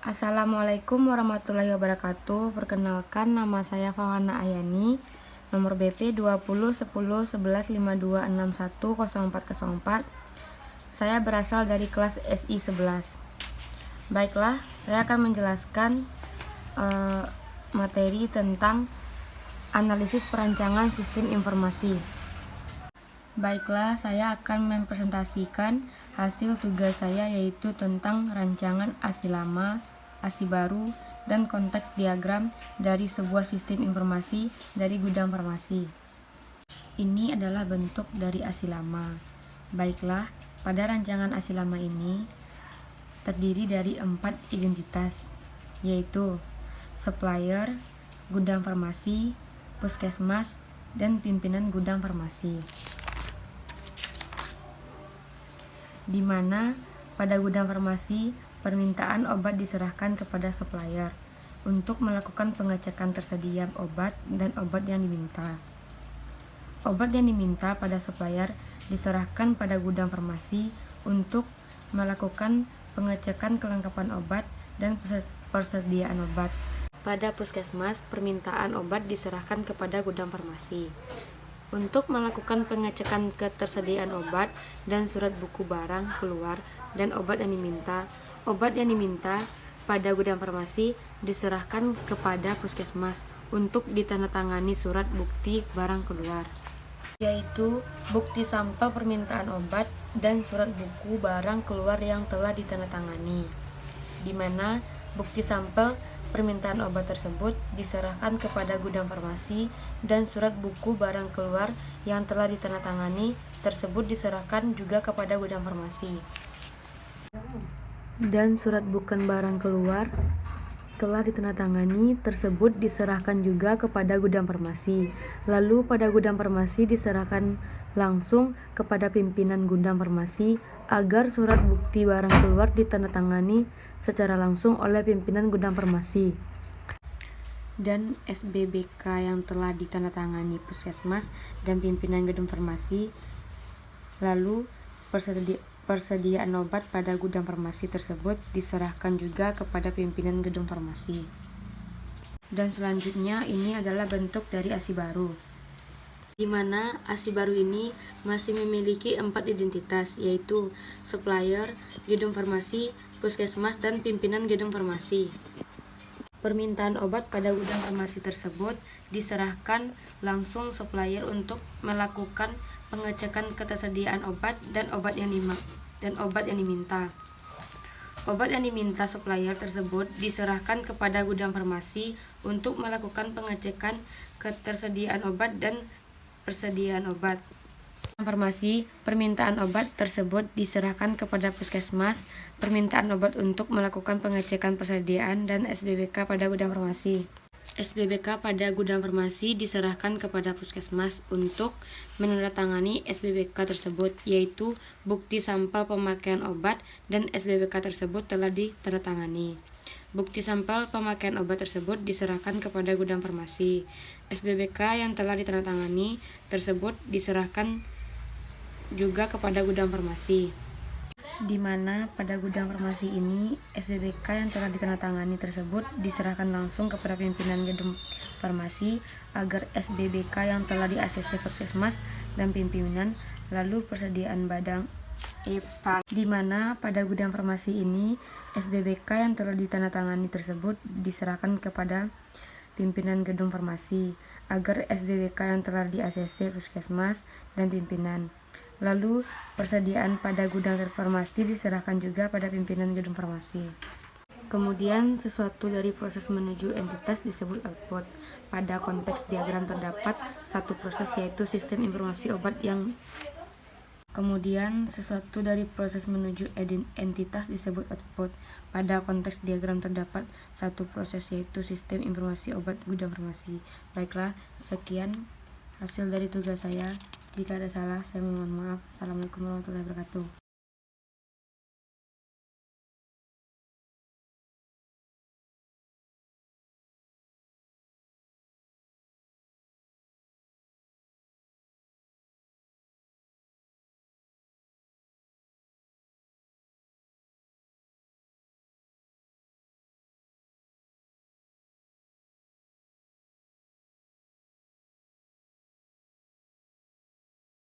Assalamualaikum warahmatullahi wabarakatuh. Perkenalkan, nama saya Fawana Ayani, nomor BP 20101152610404. Saya berasal dari kelas SI 11. Baiklah, saya akan menjelaskan materi tentang analisis perancangan sistem informasi. Baiklah, saya akan mempresentasikan hasil tugas saya, yaitu tentang rancangan ASI lama, ASI baru, dan konteks diagram dari sebuah sistem informasi dari gudang farmasi. Ini adalah bentuk dari ASI lama. Baiklah, pada rancangan ASI lama ini terdiri dari 4 identitas, yaitu supplier, gudang farmasi, puskesmas, dan pimpinan gudang farmasi. Di mana pada gudang farmasi permintaan obat diserahkan kepada supplier untuk melakukan pengecekan tersedia obat dan obat yang diminta. Obat yang diminta pada supplier diserahkan pada gudang farmasi untuk melakukan pengecekan kelengkapan obat dan persediaan obat. Pada puskesmas, permintaan obat diserahkan kepada gudang farmasi untuk melakukan pengecekan ketersediaan obat dan surat buku barang keluar dan obat yang diminta. Obat yang diminta pada gudang farmasi diserahkan kepada puskesmas untuk ditandatangani surat bukti barang keluar, yaitu bukti sampel permintaan obat dan surat buku barang keluar yang telah ditandatangani, di mana bukti sampel permintaan obat tersebut diserahkan kepada gudang farmasi dan surat buku barang keluar yang telah ditandatangani tersebut diserahkan juga kepada gudang farmasi. Dan surat bukan barang keluar telah ditandatangani tersebut diserahkan juga kepada gudang farmasi. Lalu pada gudang farmasi diserahkan langsung kepada pimpinan gudang farmasi agar surat bukti barang keluar ditandatangani secara langsung oleh pimpinan gudang farmasi. Dan SBBK yang telah ditandatangani puskesmas dan pimpinan gudang farmasi. Lalu persediaan obat pada gudang farmasi tersebut diserahkan juga kepada pimpinan gedung farmasi. Dan selanjutnya ini adalah bentuk dari ASI baru, di mana ASI baru ini masih memiliki 4 identitas, yaitu supplier, gedung farmasi, puskesmas, dan pimpinan gedung farmasi. Permintaan obat pada gudang farmasi tersebut diserahkan langsung supplier untuk melakukan pengecekan ketersediaan obat dan obat yang diminta. Obat yang diminta supplier tersebut diserahkan kepada gudang farmasi untuk melakukan pengecekan ketersediaan obat dan persediaan obat. Farmasi, permintaan obat tersebut diserahkan kepada puskesmas, permintaan obat untuk melakukan pengecekan persediaan dan SBBK pada gudang farmasi. SBBK pada gudang farmasi diserahkan kepada puskesmas untuk menandatangani SBBK tersebut, yaitu bukti sampel pemakaian obat, dan SBBK tersebut telah ditandatangani. Bukti sampel pemakaian obat tersebut diserahkan kepada gudang farmasi. SBBK yang telah ditandatangani tersebut diserahkan juga kepada gudang farmasi, di mana pada gudang farmasi ini SBBK yang telah ditandatangani tersebut diserahkan langsung kepada pimpinan gedung farmasi agar SBBK yang telah di-ACC puskesmas dan pimpinan. Lalu persediaan badang di mana pada gudang farmasi ini SBBK yang telah ditandatangani tersebut diserahkan kepada pimpinan gedung farmasi agar SBBK yang telah di-ACC puskesmas dan pimpinan. Lalu persediaan pada gudang farmasi diserahkan juga pada pimpinan gedung farmasi. Kemudian sesuatu dari proses menuju entitas disebut output. Pada konteks diagram terdapat satu proses, yaitu sistem informasi obat yang kemudian sesuatu dari proses menuju entitas disebut output. Pada konteks diagram terdapat satu proses, yaitu sistem informasi obat gudang farmasi. Baiklah, sekian hasil dari tugas saya. Jika ada salah, saya mohon maaf. Assalamualaikum warahmatullahi wabarakatuh.